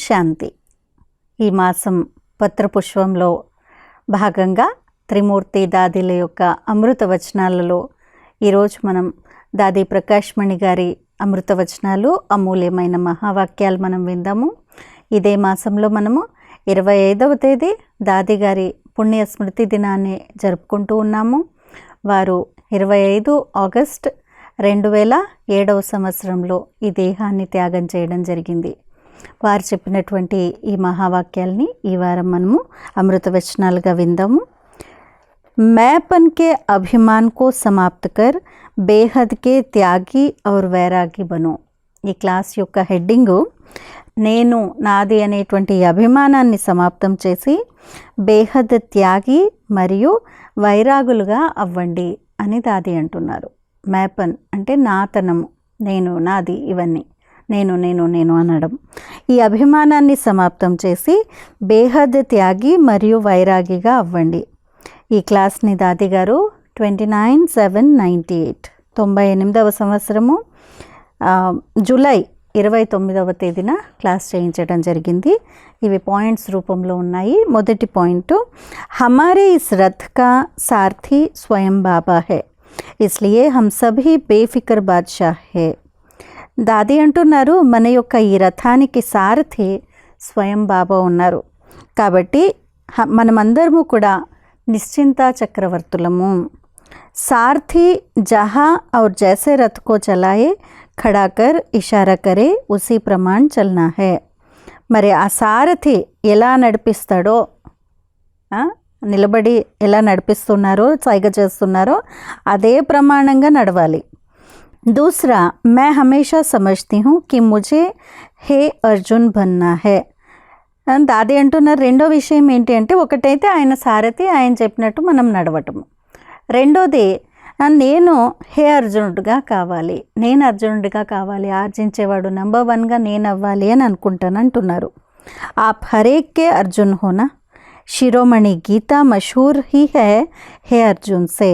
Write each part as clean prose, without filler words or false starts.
శాంతి. ఈ మాసం పత్రపుష్పంలో భాగంగా త్రిమూర్తి దాదీల యొక్క అమృత వచనాలలో ఈరోజు మనం దాదీ ప్రకాష్ మణి గారి అమృత వచనాలు, అమూల్యమైన మహావాక్యాలు మనం విందాము. ఇదే మాసంలో మనము 25వ తేదీ దాదీ గారి పుణ్య స్మృతి దినాన్ని జరుపుకుంటూ ఉన్నాము. వారు 25 ఆగస్ట్ 2007వ సంవత్సరంలో ఈ దేహాన్ని త్యాగం చేయడం జరిగింది. వారు చెప్పినటువంటి ఈ మహావాక్యాల్ని ఈ వారం మనము అమృత వచనాలుగా విందాము. मैंपन के अभिमान को समाप्त कर बेहद के त्यागी और वैरागी बनो. ఈ క్లాస్ యొక్క హెడ్డింగు నేను నాది అనేటువంటి అభిమానాన్ని సమాప్తం చేసి బేహద్ త్యాగి మరియు వైరాగులుగా అవ్వండి అని దాది అంటున్నారు. మేపన్ అంటే నాతనము, నేను నాది, ఇవన్నీ నేను నేను నేను అనడం. ఈ అభిమానాన్ని సమాప్తం చేసి బేహద్ త్యాగి మరియు వైరాగిగా అవ్వండి. ఈ క్లాస్ని దాది గారు 29/7/98 98వ సంవత్సరము జూలై 29వ తేదీన క్లాస్ చేయించడం జరిగింది. ఇవి పాయింట్స్ రూపంలో ఉన్నాయి. మొదటి పాయింట్, హమారే ఇస్ రథ్ కా సారథి స్వయం బాబా హై, ఇస్లియే హమ్ సభీ బేఫికర్ బాద్షాహ్ హై. దాది అంటున్నారు, మన యొక్క ఈ రథానికి సారథి స్వయం బాబా ఉన్నారు కాబట్టి మనమందరము కూడా निश्चिंता चक्रवर्तुलमु. सारथी जहाँ और जैसे रथ को चलाए खड़ा कर इशारा करे उसी प्रमाण चलना है. మరి ఆ సారథి ఎలా నడిపిస్తాడో, నిలబడి ఎలా నడిపిస్తున్నారో, సైగ చేస్తున్నారో అదే ప్రమాణంగా నడవాలి. दूसरा, मैं हमेशा समझती हूँ कि मुझे हे अर्जुन बनना है. దాది అంటున్నారు, రెండో విషయం ఏంటి అంటే, ఒకటైతే ఆయన సారథి, ఆయన చెప్పినట్టు మనం నడవటము. రెండోది, నేను హే అర్జునుడిగా కావాలి, నేను అర్జునుడిగా కావాలి, ఆర్జించేవాడు నంబర్ 1గా నేను అవ్వాలి అని అనుకుంటాను అంటున్నారు. ఆప్ హరేక్కే అర్జున్ హోనా, శిరోమణి గీతా మషహూర్ హీ హే అర్జున్ సే.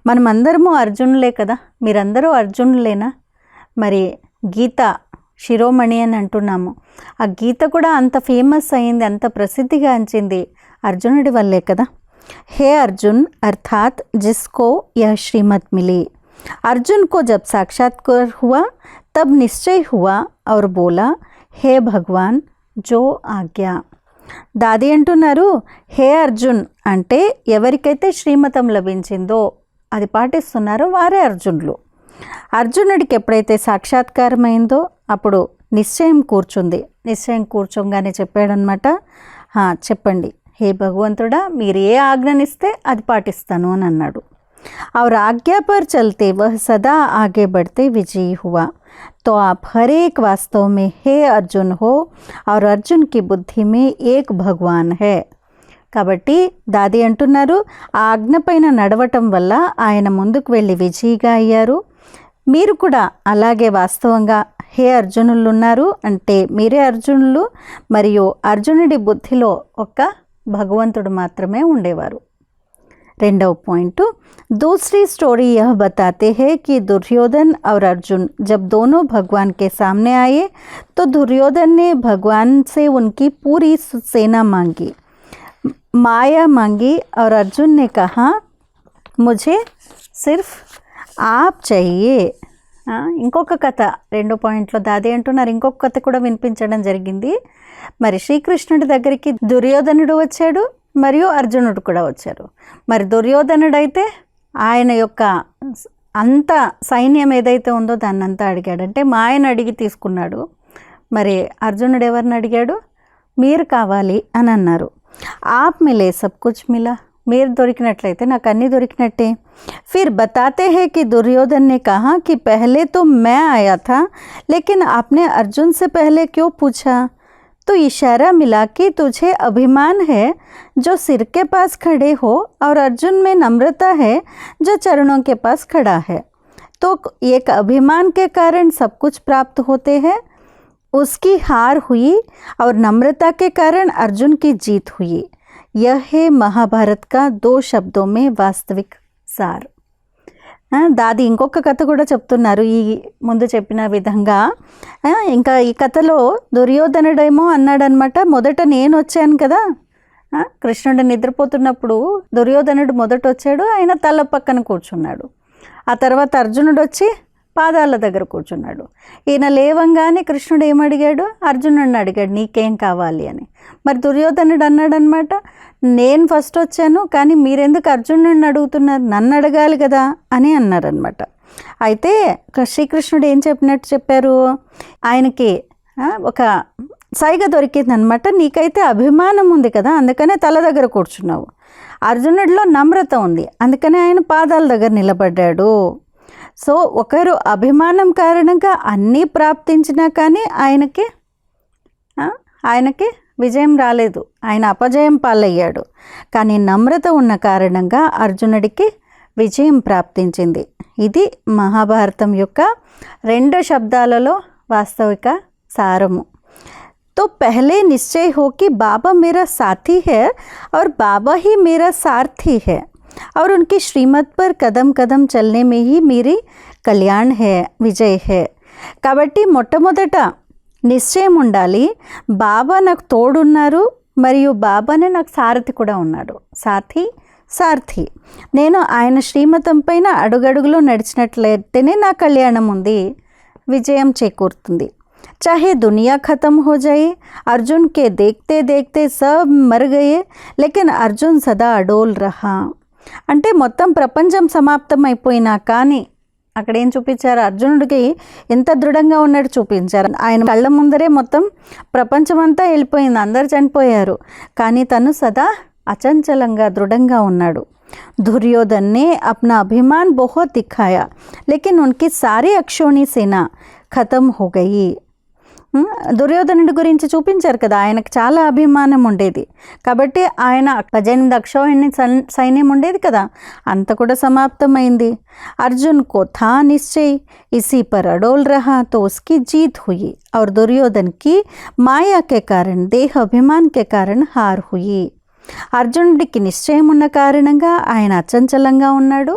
మనమందరము అర్జునులే కదా, మీరందరూ అర్జునులేనా? మరి గీత శిరోమణి అని అంటున్నాము. ఆ గీత కూడా అంత ఫేమస్ అయింది, అంత ప్రసిద్ధిగాంచింది అర్జునుడి వల్లే కదా. हे अर्जुन अर्थात जिसको यह श्रीमत मिली. अर्जुन को जब साक्षात्कार हुआ तब निश्चय हुआ और बोला, हे भगवान जो आज्ञा. దాది అంటున్నారు, హే అర్జున్ అంటే ఎవరికైతే శ్రీమతం లభించిందో, అది పాటిస్తున్నారో వారే అర్జునులు. అర్జునుడికి ఎప్పుడైతే సాక్షాత్కారమైందో అప్పుడు నిశ్చయం కూర్చుంది. నిశ్చయం కూర్చోగానే చెప్పాడనమాట, చెప్పండి హే భగవంతుడా, మీరు ఏ ఆజ్ఞనిస్తే అది పాటిస్తాను అని అన్నాడు. और आज्ञा पर चलते वह सदा आगे बढ़ते विजयी हुआ. तो आप हर एक वास्तव में हे अर्जुन हो और अर्जुन की बुद्धि में एक भगवान है. కాబట్టి దాది అంటున్నారు, ఆ ఆజ్ఞ పైన నడవటం వల్ల ఆయన ముందుకు వెళ్ళి విజయిగా అయ్యారు. మీరు కూడా అలాగే వాస్తవంగా హే అర్జునులు ఉన్నారు అంటే మీరే అర్జునులు, మరియు అర్జునుడి బుద్ధిలో ఒక్క భగవంతుడు మాత్రమే ఉండేవారు. రెండవ పాయింట్, दूसरी स्टोरी यह बताते हैं कि दुर्योधन और अर्जुन जब दोनों भगवान के सामने आए तो दुर्योधन ने भगवान से उनकी पूरी सेना मांगी, माया मांगी, और अर्जुन ने कहा मुझे सिर्फ आप चाहिए. ఇంకొక కథ 2 పాయింట్లో దాది అంటున్నారు, ఇంకొక కథ కూడా వినిపించడం జరిగింది. మరి శ్రీకృష్ణుడి దగ్గరికి దుర్యోధనుడు వచ్చాడు మరియు అర్జునుడు కూడా వచ్చారు. మరి దుర్యోధనుడైతే ఆయన యొక్క అంత సైన్యం ఏదైతే ఉందో దాన్ని అంతా అడిగాడంటే మాయను అడిగి తీసుకున్నాడు. మరి అర్జునుడు ఎవరిని అడిగాడు? మీరు కావాలి అని అన్నారు. ఆప్ మిలే సబ్ కుచ్ మిలా, మీరు దొరికినట్లయితే నాకు అన్నీ దొరికినట్టే. फिर बताते हैं कि दुर्योधन ने कहा कि पहले तो मैं आया था लेकिन आपने अर्जुन से पहले क्यों पूछा? तो इशारा मिला कि तुझे अभिमान है जो सिर के पास खड़े हो और अर्जुन में नम्रता है जो चरणों के पास खड़ा है. तो एक अभिमान के कारण सब कुछ प्राप्त होते हैं, उसकी हार हुई, और नम्रता के कारण अर्जुन की जीत हुई. यह है महाभारत का 2 शब्दों में वास्तविक सार. దాది ఇంకొక కథ కూడా చెప్తున్నారు ఈ ముందు చెప్పిన విధంగా. ఇంకా ఈ కథలో దుర్యోధనుడేమో అన్నాడనమాట, మొదట నేను వచ్చాను కదా, కృష్ణుడు నిద్రపోతున్నప్పుడు దుర్యోధనుడు మొదట వచ్చాడు, ఆయన తల పక్కన కూర్చున్నాడు. ఆ తర్వాత అర్జునుడు వచ్చి పాదాల దగ్గర కూర్చున్నాడు. ఈయన లేవంగానే కృష్ణుడు ఏమడిగాడు, అర్జునుడిని అడిగాడు నీకేం కావాలి అని. మరి దుర్యోధనుడు అన్నాడనమాట, నేను ఫస్ట్ వచ్చాను కానీ మీరెందుకు అర్జునుడిని అడుగుతున్నారు, నన్ను అడగాలి కదా అని అన్నారనమాట. అయితే శ్రీకృష్ణుడు ఏం చెప్పారు, ఆయనకి ఒక సైగ దొరికిందనమాట, నీకైతే అభిమానం ఉంది కదా అందుకనే తల దగ్గర కూర్చున్నావు, అర్జునుడిలో నమ్రత ఉంది అందుకనే ఆయన పాదాల దగ్గర నిలబడ్డాడు. సో ఒకరు అభిమానం కారణంగా అన్నీ ప్రాప్తించినా కానీ ఆయనకి విజయం రాలేదు, ఆయన అపజయం పాలయ్యాడు. కానీ నమ్రత ఉన్న కారణంగా అర్జునుడికి విజయం ప్రాప్తించింది. ఇది మహాభారతం యొక్క 2 శబ్దాలలో వాస్తవిక సారము. तो पहले निश्चय हो कि बाबा मेरा साथी है और बाबा ही मेरा सारथी है और उनकी श्रीमत पर कदम कदम चलने में ही मेरी कल्याण है, విజయ్ है. కాబట్టి మొట్టమొదట నిశ్చయం ఉండాలి, బాబా నాకు తోడున్నారు మరియు బాబానే నాకు సారథి కూడా ఉన్నాడు. సారథి నేను ఆయన శ్రీమతం పైన అడుగడుగులో నడిచినట్లయితేనే నా కళ్యాణం ఉంది, విజయం చేకూరుతుంది. चाहे दुनिया ख़त्म हो जाए, अर्जुन के देखते देखते सब मर गए लेकिन अर्जुन सदा अडोल रहा. అంటే మొత్తం ప్రపంచం సమాప్తం అయిపోయినా కానీ అక్కడ ఏం చూపించారు, అర్జునుడికి ఎంత దృఢంగా ఉన్నాడు చూపించారు. ఆయన కళ్ళ ముందరే మొత్తం ప్రపంచం అంతా వెళ్ళిపోయింది, అందరు చనిపోయారు, కానీ తను సదా అచంచలంగా దృఢంగా ఉన్నాడు. दुर्योधन ने अपना अभिमान बहुत दिखाया लेकिन उनकी सारी अक्षोणी सेना खत्म हो गई. దుర్యోధనుడి గురించి చూపించారు కదా, ఆయనకు చాలా అభిమానం ఉండేది కాబట్టి ఆయన 18 అక్షోహిణి సైన్యం ఉండేది కదా, అంత కూడా సమాప్తమైంది. అర్జున్ को था निश्चय, इसी पर अडोल रहा तो उसकी जीत हुई और दुर्योधन की माया के कारण देह अभिमान के कारण हार हुई. అర్జునుడికి నిశ్చయం ఉన్న కారణంగా ఆయన అచంచలంగా ఉన్నాడు,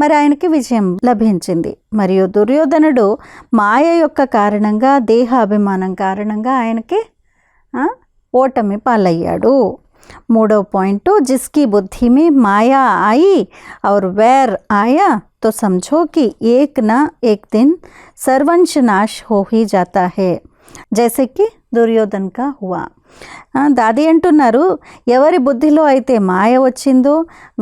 మరి ఆయనకి విజయం లభించింది. మరియు దుర్యోధనుడు మాయ యొక్క కారణంగా దేహాభిమానం కారణంగా ఆయనకి ఓటమి పాలయ్యాడు. 3వ పాయింట్, जिसकी बुद्धि में माया आई और वैर आया तो समझो कि एक न एक दिन सर्वंश नाश हो ही जाता है, जैसे कि దుర్యోధన్ కా హువా. దాది అంటున్నారు, ఎవరి బుద్ధిలో అయితే మాయ వచ్చిందో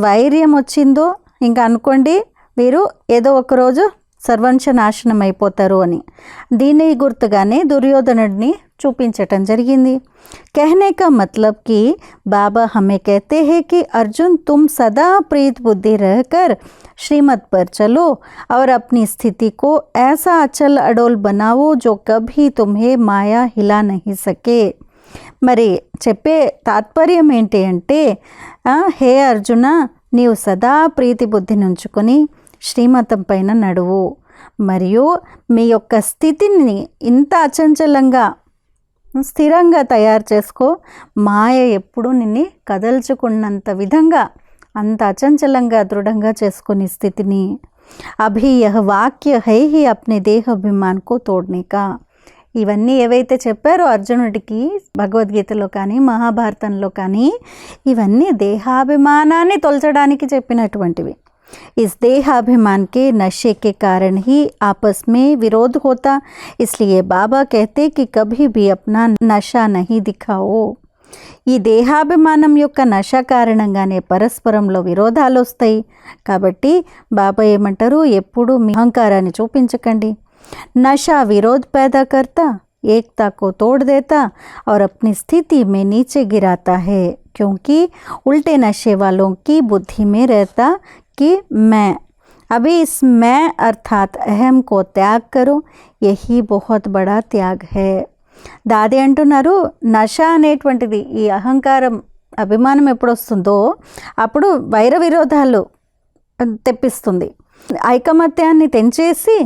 వైర్యం వచ్చిందో ఇంకా అనుకోండి వీరు ఏదో ఒకరోజు సర్వంశ నాశనం అయిపోతారు అని. దీని గుర్తుగానే దుర్యోధనుడిని చూపించటం జరిగింది. कहने का मतलब कि बाबा हमें कहते हैं कि अर्जुन तुम सदा प्रीत बुद्धि रहकर श्रीमत पर चलो और अपनी स्थिति को ऐसा अचल अडोल बनाओ जो कभी तुम्हें माया हिला नहीं सके. మరి చెప్పే తాత్పర్యం ఏంటి అంటే, హే అర్జున నీవు సదా ప్రీతి బుద్ధిని ఉంచుకొని శ్రీమతం పైన నడువు మరియు మీ యొక్క స్థితిని ఇంత అచంచలంగా స్థిరంగా తయారు చేసుకో, మాయ ఎప్పుడూ నిన్ను కదల్చుకున్నంత విధంగా అంత అచంచలంగా దృఢంగా చేసుకుని స్థితిని. అభి యహ వాక్య హై హి అప్నే దేహ అభిమాన్ కో తోడ్నే కా. ఇవన్నీ ఏవైతే చెప్పారో అర్జునుడికి భగవద్గీతలో కానీ మహాభారతంలో కానీ ఇవన్నీ దేహాభిమానాన్ని తొలచడానికి చెప్పినటువంటివి. इस देहाभिमान के नशे के कारण ही आपस में विरोध होता, इसलिए बाबा कहते कि कभी भी अपना नशा नहीं दिखाओ. ఈ దేహాభిమానం యొక్క నశ కారణంగానే పరస్పరంలో విరోధాలు వస్తాయి. కాబట్టి బాబా ఏమంటారు, ఎప్పుడు మీ అహంకారాన్ని చూపించకండి. नशा विरोध पैदा करता, एकता को तोड़ देता और अपनी स्थिति में नीचे गिराता है, क्योंकि उल्टे नशे वालों की बुद्धि में रहता कि मैं. अभी इस मैं अर्थात अहम को त्याग करो, यही बहुत बड़ा त्याग है. దాది అంటున్నారు, నశ అనేటువంటిది ఈ అహంకారం అభిమానం ఎప్పుడు వస్తుందో అప్పుడు వైర విరోధాలు తెప్పిస్తుంది, ఐకమత్యాన్ని తెంచేసి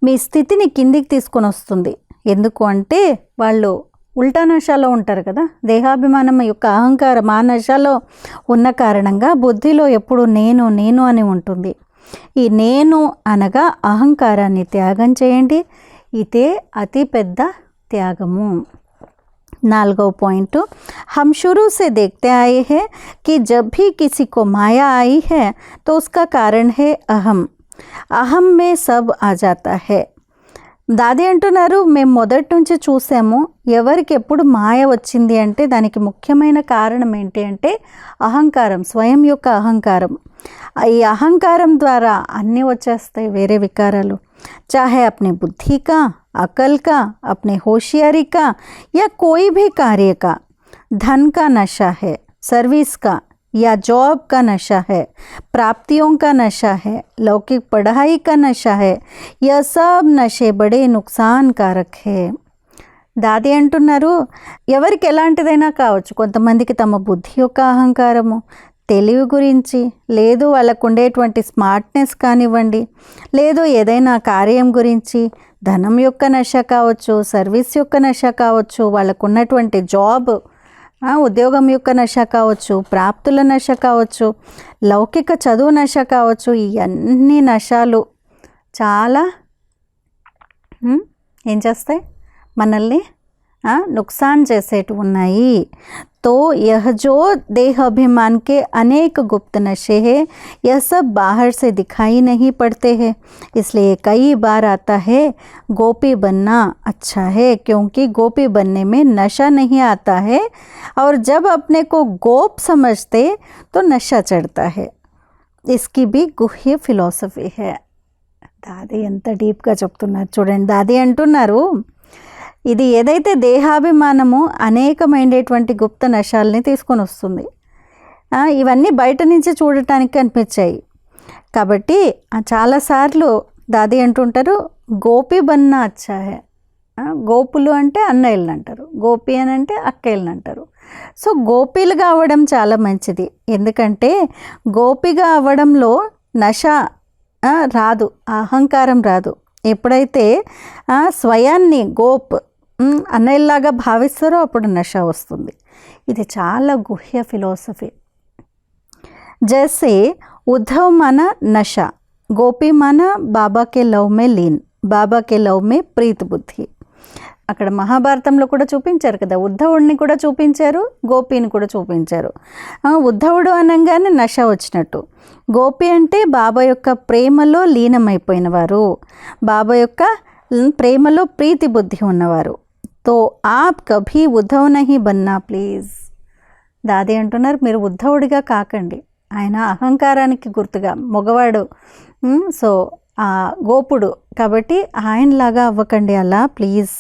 మీ స్థితిని కిందికి తీసుకొని వస్తుంది. ఎందుకు అంటే వాళ్ళు ఉల్టా నశాలో ఉంటారు కదా, దేహాభిమానం యొక్క అహంకారం ఆ నశాలో ఉన్న కారణంగా బుద్ధిలో ఎప్పుడు నేను నేను అని ఉంటుంది. ఈ నేను అనగా అహంకారాన్ని త్యాగం చేయండి. ఇదే అతి పెద్ద త్యాగము. 4వ पॉइंट, हम शुरू से देखते आए हैं कि जब भी किसी को माया आई है तो उसका कारण है अहम. अहम में सब आ जाता है. దాది అంటున్నారు, మేము మొదటి నుంచి చూసాము, ఎవరికి ఎప్పుడు మాయ వచ్చింది అంటే దానికి ముఖ్యమైన కారణం ఏంటి అంటే అహంకారం, స్వయం యొక్క అహంకారం. ఈ అహంకారం ద్వారా అన్నీ వచ్చేస్తాయి వేరే వికారాలు. चाहे अपने बुद्धि का, अकल का, अपने होशियारी का या कोई भी कार्य का. धन का नशा है, सर्विस का या जॉब का नशा है, प्राप्तियों का नशा है, लौकिक पढ़ाई का नशा है. यह सब नशे बड़े नुकसानकारक है. దాది అంటున్నారు, ఎవరికి ఎలాంటిదైనా కావచ్చు. కొంతమందికి తమ బుద్ధి యొక్క అహంకారము, తెలివి గురించి, లేదు వాళ్ళకు ఉండేటువంటి స్మార్ట్నెస్ కానివ్వండి, లేదు ఏదైనా కార్యం గురించి, ధనం యొక్క నశ కావచ్చు, సర్వీస్ యొక్క నశ కావచ్చు, వాళ్ళకు ఉన్నటువంటి జాబ్ ఉద్యోగం యొక్క నశ కావచ్చు, ప్రాప్తుల నశ కావచ్చు, లౌకిక చదువు నశ కావచ్చు. ఇవన్నీ నశాలు చాలా ఏం చేస్తాయి, మనల్ని नुकसान చేసేటు ఉన్నాయి. तो यह जो देह अभिमान के अनेक गुप्त नशे हैं, यह सब बाहर से दिखाई नहीं पड़ते हैं. इसलिए कई बार आता है गोपी बनना अच्छा है, क्योंकि गोपी बनने में नशा नहीं आता है. और जब अपने को गोप समझते तो नशा चढ़ता है. इसकी भी गुह्य फिलॉसफी है. దాది ఎంత డీప్గా చెప్తున్నారు చూడండి. దాది అంటున్నారు, ఇది ఏదైతే దేహాభిమానము అనేకమైనటువంటి గుప్త నశాలని తీసుకొని వస్తుంది. ఇవన్నీ బయట నుంచి చూడటానికి కనిపించాయి. కాబట్టి చాలాసార్లు దాది అంటుంటారు, గోపి బన్నా అచ్చా హే. గోపులు అంటే అన్నయ్యలను అంటారు, గోపి అని అంటే అక్కయ్యలను అంటారు. సో గోపీలుగా అవ్వడం చాలా మంచిది. ఎందుకంటే గోపిగా అవ్వడంలో నశ రాదు, అహంకారం రాదు. ఎప్పుడైతే స్వయాన్ని గోప్ అన్నయ్యలాగా భావిస్తారో అప్పుడు నశ వస్తుంది. ఇది చాలా గుహ్య ఫిలాసఫీ. జైసే ఉద్ధవ్ మానా నశ, గోపి మానా బాబా కే లవ్ మే లీన్, బాబా కే లవ్ మే ప్రీత్ బుద్ధి. అక్కడ మహాభారతంలో కూడా చూపించారు కదా, ఉద్ధవుడిని కూడా చూపించారు, గోపిని కూడా చూపించారు. ఉద్ధవుడు అనగానే నశ వచ్చినట్టు, గోపి అంటే బాబా యొక్క ప్రేమలో లీనమైపోయిన వారు, బాబా యొక్క ప్రేమలో ప్రీతి బుద్ధి ఉన్నవారు. తో ఆప్ కభీ ఉద్ధవ్ నహీ బన్నా ప్లీజ్. దాది అంటున్నారు, మీరు ఉద్ధవుడిగా కాకండి. ఆయన అహంకారానికి గుర్తుగా మగవాడు, సో గోపుడు కాబట్టి ఆయనలాగా అవ్వకండి అలా ప్లీజ్.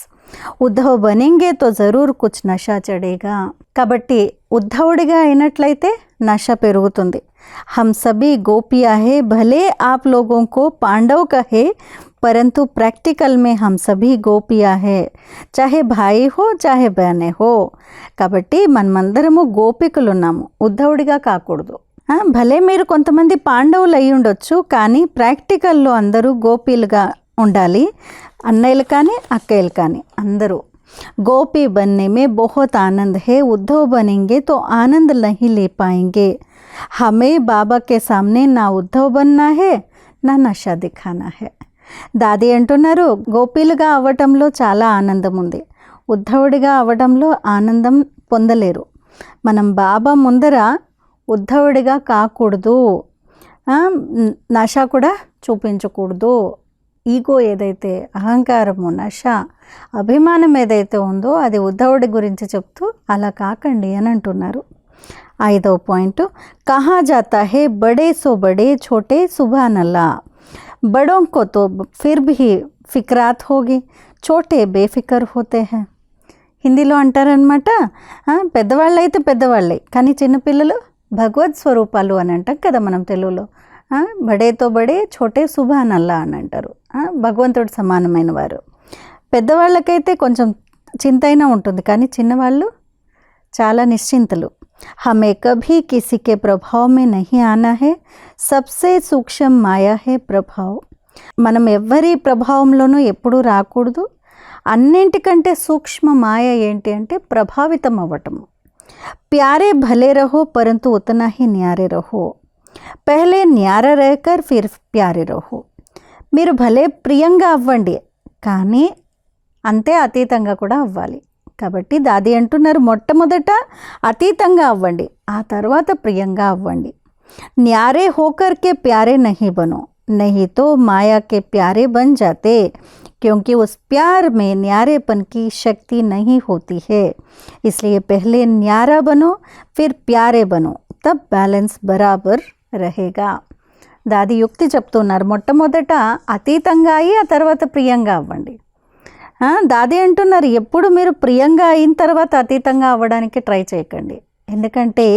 ఉద్ధవ్ బనేంగే తో జరూర్ కుచ్ నషా చడేగా. కాబట్టి ఉద్ధవుడిగా అయినట్లయితే నష పెరుగుతుంది. हम सभी गोपियाँ हैं, भले आप लोगों को पांडव कहे, परंतु प्रैक्टिकल में हम सभी गोपियाँ हैं, चाहे भाई हो चाहे बहने हो. కాబట్టి మనమందరము గోపికలు ఉన్నాము, ఉద్ధవుడిగా కాకూడదు. భలే మీరు కొంతమంది పాండవులు అయి ఉండొచ్చు, కానీ ప్రాక్టికల్లో అందరూ గోపీలుగా ఉండాలి, అన్నయ్యలు కానీ అక్కయ్యలు కానీ అందరూ. गोपी बनने में बहुत आनंद है, उद्धव बनेंगे तो आनंद नहीं ले पाएंगे. हमें बाबा के सामने ना उद्धव बनना है ना నషా దిఖానా హే. దాది అంటున్నారు, గోపీలుగా అవ్వటంలో చాలా ఆనందం ఉంది, ఉద్ధవుడిగా అవ్వడంలో ఆనందం పొందలేరు. మనం బాబా ముందర ఉద్ధవుడిగా కాకూడదు, నషా కూడా చూపించకూడదు. ఈగో ఏదైతే అహంకారము, నష, అభిమానం ఏదైతే ఉందో అది ఉద్ధవుడి గురించి చెప్తూ అలా కాకండి అని అంటున్నారు. 5వ పాయింట్, కహా జాతా హే బడే సో బడే ఛోటే సుభాన్ అల్లా. బడోं को तो फिर भी फिक्रात होगी, छोटे बेफिक्र होते हैं. హిందీలో అంటారనమాట, పెద్దవాళ్ళు అయితే పెద్దవాళ్ళే కానీ చిన్నపిల్లలు భగవద్ స్వరూపాలు అని అంటాం కదా మనం తెలుగులో. బడేతో బడే ఛోటే సుభాన్ అల్లా అని అంటారు, భగవంతుడు సమానమైన వారు. పెద్దవాళ్ళకైతే కొంచెం చింత అయినా ఉంటుంది, కానీ చిన్నవాళ్ళు చాలా నిశ్చింతలు. हमें कभी किसी के प्रभाव में नहीं आना है, सबसे सूक्ष्म माया है प्रभाव. మనం ఎవ్వరి ప్రభావంలోనూ ఎప్పుడూ రాకూడదు. అన్నింటికంటే సూక్ష్మ మాయ ఏంటి అంటే ప్రభావితం అవ్వటము. ప్యారే భలే రహో పరంతు ఉతనా హీ న్యారే రహో. पहले न्यारा रहकर फिर प्यारे रहो. మీరు భలే ప్రియంగా అవ్వండి, కానీ అంతే అతీతంగా కూడా అవ్వాలి. కాబట్టి దాది అంటున్నారు, మొట్టమొదట అతీతంగా అవ్వండి, ఆ తర్వాత ప్రియంగా అవ్వండి. न्यारे होकर के प्यारे नहीं बनो, नहीं तो माया के प्यारे बन जाते, क्योंकि उस प्यार में न्यारेपन की शक्ति नहीं होती है. इसलिए पहले न्यारा बनो फिर प्यारे बनो, तब बैलेंस बराबर रहेगा. దాది యుక్తి చెప్తున్నారు, మొట్టమొదట అతీతంగా అయ్యి ఆ తర్వాత ప్రియంగా అవ్వండి. దాది అంటున్నారు, ఎప్పుడు మీరు ప్రియంగా అయిన తర్వాత అతీతంగా అవ్వడానికి ట్రై చేయకండి. ఎందుకంటే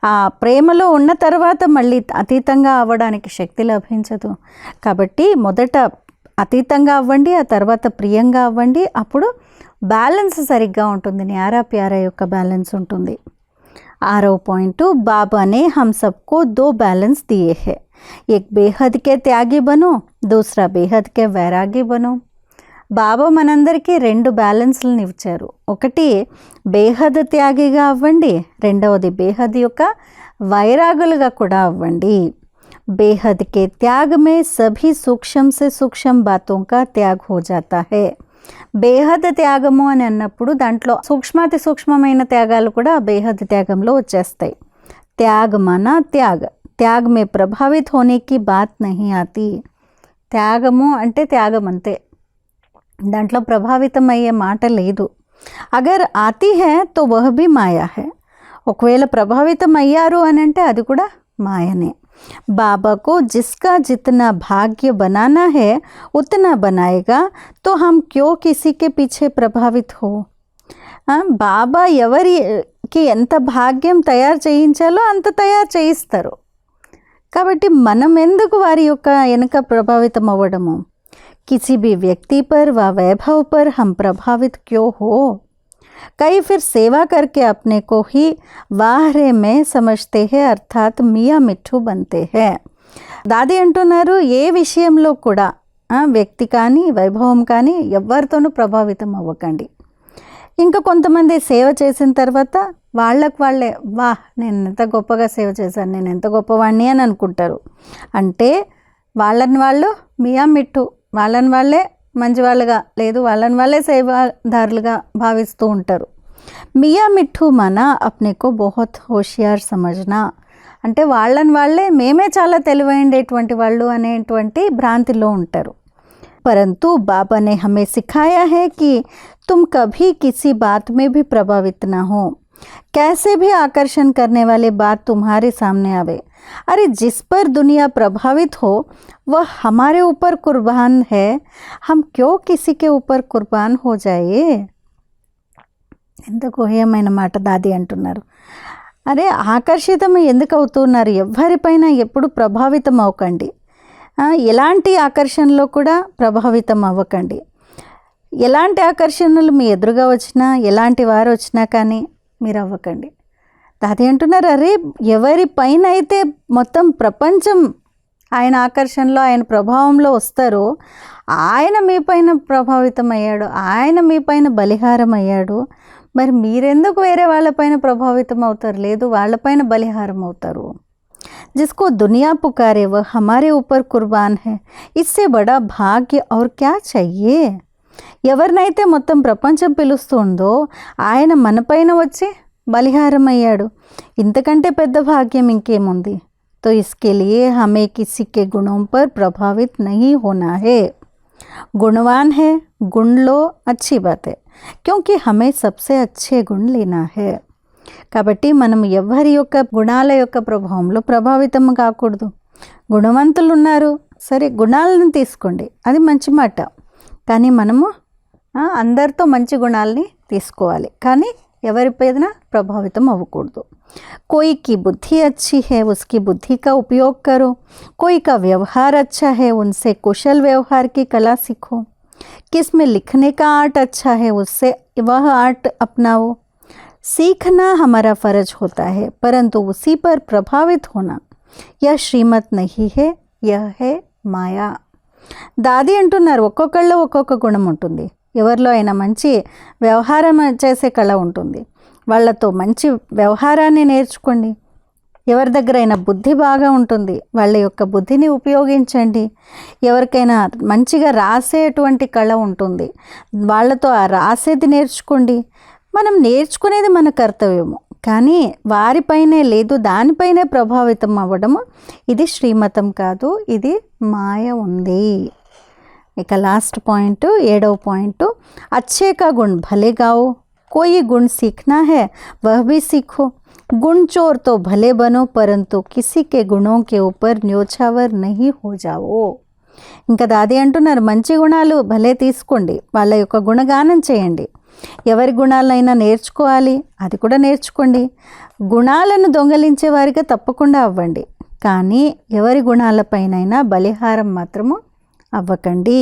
ఆ ప్రేమలో ఉన్న తర్వాత మళ్ళీ అతీతంగా అవ్వడానికి శక్తి లభించదు. కాబట్టి మొదట అతీతంగా అవ్వండి, ఆ తర్వాత ప్రియంగా అవ్వండి. అప్పుడు బ్యాలెన్స్ సరిగ్గా ఉంటుంది, న్యారా ప్యారా యొక్క బ్యాలెన్స్ ఉంటుంది. 6వ పాయింట్, बाबा ने हम सबको 2 बैलेंस दिए हैं. एक बेहद के त्यागी बनो, दूसरा बेहद के वैरागी बनो. బాబా మనందరికీ 2 బ్యాలెన్స్లను ఇచ్చారు. ఒకటి బేహద్ త్యాగిగా అవ్వండి, రెండవది బేహద్ యొక్క వైరాగులుగా కూడా అవ్వండి. बेहद के त्याग में सभी सूक्ष्म से सूक्ष्म बातों का त्याग हो जाता है. బేహద్ త్యాగము అని అన్నప్పుడు దాంట్లో సూక్ష్మాతి సూక్ష్మమైన త్యాగాలు కూడా బేహద్ త్యాగంలో వచ్చేస్తాయి. త్యాగ్ మానా త్యాగ్, త్యాగ్ మే ప్రభావిత్ హోనే కి బాత్ నహీ ఆతి. త్యాగము అంటే త్యాగం అంతే, దాంట్లో ప్రభావితం అయ్యే మాట లేదు. అగర్ ఆతి హే తో వహ్ భీ మాయా హే. ఒకవేళ ప్రభావితం అయ్యారు అని అంటే అది కూడా మాయనే. बाबा को जिसका जितना भाग्य बनाना है उतना बनाएगा, तो हम क्यों किसी के पीछे प्रभावित हो. బాబా ఎవరికి ఎంత భాగ్యం తయారు చేయించాలో అంత తయారు చేయిస్తారు. కాబట్టి మనం ఎందుకు వారి యొక్క వెనుక ప్రభావితం అవ్వడము. किसी भी व्यक्ति पर व वैभव पर हम प्रभावित क्यों हो. कई फिर सेवा करके अपने को ही वाहरे में समझते हैं, अर्थात मियाँ मिठू बनते हैं. దాది అంటున్నారు, ఏ విషయంలో కూడా వ్యక్తి కానీ వైభవం కానీ ఎవరితోనూ ప్రభావితం అవ్వకండి. ఇంకా కొంతమంది సేవ చేసిన తర్వాత వాళ్ళకు వాళ్ళే నేను ఎంత గొప్పగా సేవ చేశాను, నేను ఎంత గొప్పవాడిని అని అనుకుంటారు. అంటే వాళ్ళని వాళ్ళు మియా మిట్టు, వాళ్ళని వాళ్ళే మంచివాళ్ళుగా లేదు వాళ్ళని వాళ్ళే సేవాదారులుగా భావిస్తూ ఉంటారు. మియా మిఠూ మన అప్నేకో బహుత్ హోషియార్ సమజ్నా, అంటే వాళ్ళని వాళ్ళే మేమే చాలా తెలివైండేటువంటి వాళ్ళు అనేటువంటి భ్రాంతిలో ఉంటారు. परंतु बाबा ने हमें सिखाया है कि तुम कभी किसी बात में भी प्रभावित ना हो. कैसे भी आकर्षण करने वाली बात तुम्हारे सामने आवे, अरे जिस पर दुनिया प्रभावित हो वह हमारे ऊपर कुर्बान है, हम क्यों किसी के ऊपर कुर्बान हो जाए. ఎంత గుహ్యమైన మాట దాది అంటున్నారు. అరే ఆకర్షితం ఎందుకు అవుతున్నారు, ఎవరిపైన ఎప్పుడు ప్రభావితం అవ్వకండి. ఎలాంటి ఆకర్షణలో కూడా ప్రభావితం అవ్వకండి. ఎలాంటి ఆకర్షణలు మీ ఎదురుగా వచ్చినా ఎలాంటి వారు వచ్చినా కానీ మీరు అవ్వకండి. దాది అంటున్నారు, అరే ఎవరి పైన అయితే మొత్తం ప్రపంచం ఆయన ఆకర్షణలో ఆయన ప్రభావంలో వస్తారో ఆయన మీ పైన ప్రభావితం అయ్యాడు, ఆయన మీ పైన బలిహారం అయ్యాడు, మరి మీరెందుకు వేరే వాళ్ళపైన ప్రభావితం అవుతారు, లేదు వాళ్ళపైన బలిహారం అవుతారు. जिसको दुनिया पुकारे वह हमारे ऊपर कुर्बान है, इससे बड़ा भाग्य और क्या चाहिए. ఎవరినైతే మొత్తం ప్రపంచం పిలుస్తుందో ఆయన మన పైన వచ్చి బలిహారం అయ్యాడు, ఇంతకంటే పెద్ద భాగ్యం ఇంకేముంది. तो इसके लिए हमें किसी के गुणों पर प्रभावित नहीं होना है. गुणवान है, गुण लो, अच्छी बात है, क्योंकि हमें सबसे अच्छे गुण लेना है. కాబట్టి మనం ఎవరి యొక్క గుణాల యొక్క ప్రభావంలో ప్రభావితం కాకూడదు. గుణవంతులు ఉన్నారు, సరే గుణాలను తీసుకోండి, అది మంచి మాట, కానీ మనము అందరితో మంచి గుణాలని తీసుకోవాలి, కానీ ఎవరిపైన ప్రభావితం అవ్వకూడదు. कोई की बुद्धि अच्छी है उसकी बुद्धि का उपयोग करो, कोई का व्यवहार अच्छा है उनसे कुशल व्यवहार की कला सीखो, किसमें लिखने का आर्ट अच्छा है उससे वह आर्ट अपनाओ. सीखना हमारा फ़र्ज होता है, परंतु उसी पर प्रभावित होना यह श्रीमत नहीं है, यह है మాయా. దాది అంటున్నారు, ఒక్కొక్కళ్ళు ఒక్కొక్క గుణం ఉంటుంది. ఎవరిలో అయినా మంచి వ్యవహారం చేసే కళ ఉంటుంది, వాళ్ళతో మంచి వ్యవహారాన్ని నేర్చుకోండి. ఎవరి దగ్గరైనా బుద్ధి బాగా ఉంటుంది, వాళ్ళ యొక్క బుద్ధిని ఉపయోగించండి. ఎవరికైనా మంచిగా రాసేటువంటి కళ ఉంటుంది, వాళ్ళతో ఆ రాసేది నేర్చుకోండి. మనం నేర్చుకునేది మన కర్తవ్యము, కానీ వారిపైనే లేదు, దానిపైనే ప్రభావితం అవ్వడము ఇది శ్రీమతం కాదు, ఇది మాయ ఉంది. ఇక లాస్ట్ పాయింట్, 7వ పాయింట్, अच्छे का गुण भले गाओ, कोई गुण सीखना है वह भी सीखो, गुण चोर तो भले बनो परंतु किसी के गुणों के ऊपर न्योछावर नहीं हो जाओ. ఇంకా దాది అంటున్నారు, మంచి గుణాలు భలే తీసుకోండి, వాళ్ళ యొక్క గుణగానం చేయండి. ఎవరి గుణాలైనా నేర్చుకోవాలి, అది కూడా నేర్చుకోండి. గుణాలను దొంగలించే వారిగా తప్పకుండా అవ్వండి, కానీ ఎవరి గుణాలపైనైనా బలిహారం మాత్రము अव्वकंडी.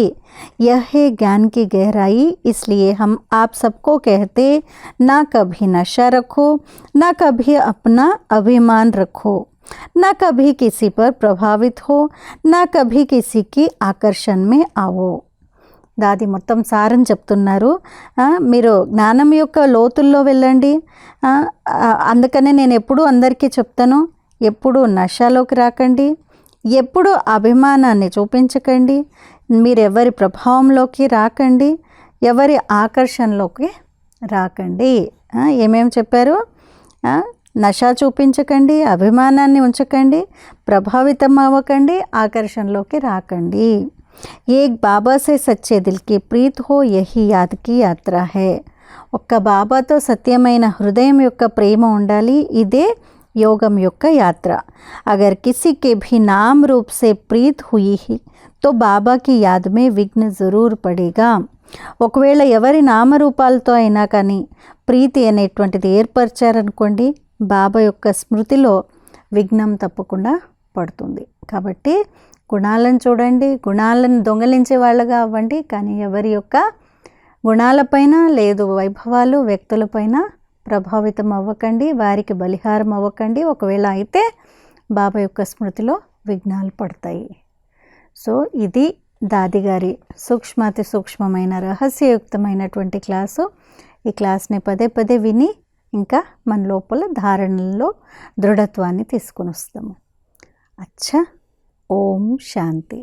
यह है ज्ञान की गहराई, इसलिए हम आप सबको कहते, ना कभी नशा रखो, ना कभी अपना अभिमान रखो, ना कभी किसी पर प्रभावित हो, ना कभी किसी की आकर्षण में आओ. దాది మొత్తం సారం చెప్తున్నారు. మీరు జ్ఞానం యొక్క లోతుల్లో వెళ్ళండి. అందుకనే నేను ఎప్పుడూ అందరికీ చెప్తాను, ఎప్పుడూ నషలోకి రాకండి, ఎప్పుడు అభిమానాన్ని చూపించకండి, మీరెవరి ప్రభావంలోకి రాకండి, ఎవరి ఆకర్షణలోకి రాకండి. ఏమేమి చెప్పారు? నష చూపించకండి, అభిమానాన్ని ఉంచకండి, ప్రభావితం అవ్వకండి, ఆకర్షణలోకి రాకండి. ఏక్ బాబా సే సచ్చే దిల్ కి ప్రీత్ హో యహీ యాద్ కి యాత్ర హై. ఒక్క బాబాతో సత్యమైన హృదయం యొక్క ప్రేమ ఉండాలి, ఇదే योगम యొక్క యాత్ర. अगर किसी के भी नाम रूप से प्रीत हुई ही तो बाबा की याद में विघ्न ज़रूर पड़ेगा. ఒకవేళ ఎవరి నామరూపాలతో అయినా కానీ ప్రీతి అనేటువంటిది ఏర్పరిచారనుకోండి, బాబా యొక్క స్మృతిలో విఘ్నం తప్పకుండా పడుతుంది. కాబట్టి గుణాలను చూడండి, గుణాలను దొంగలించే వాళ్ళగా అవ్వండి, కానీ ఎవరి యొక్క గుణాలపైన లేదు వైభవాలు వ్యక్తులపైన ప్రభావితం అవ్వకండి, వారికి బలిహారం అవ్వకండి. ఒకవేళ అయితే బాబా యొక్క స్మృతిలో విఘ్నాలు పడతాయి. సో ఇది దాది గారి సూక్ష్మాతి సూక్ష్మమైన రహస్యయుక్తమైనటువంటి క్లాసు. ఈ క్లాస్ని పదే పదే విని ఇంకా మన లోపల ధారణల్లో దృఢత్వాన్ని తీసుకొని వస్తాము. అచ్చా, ఓం శాంతి.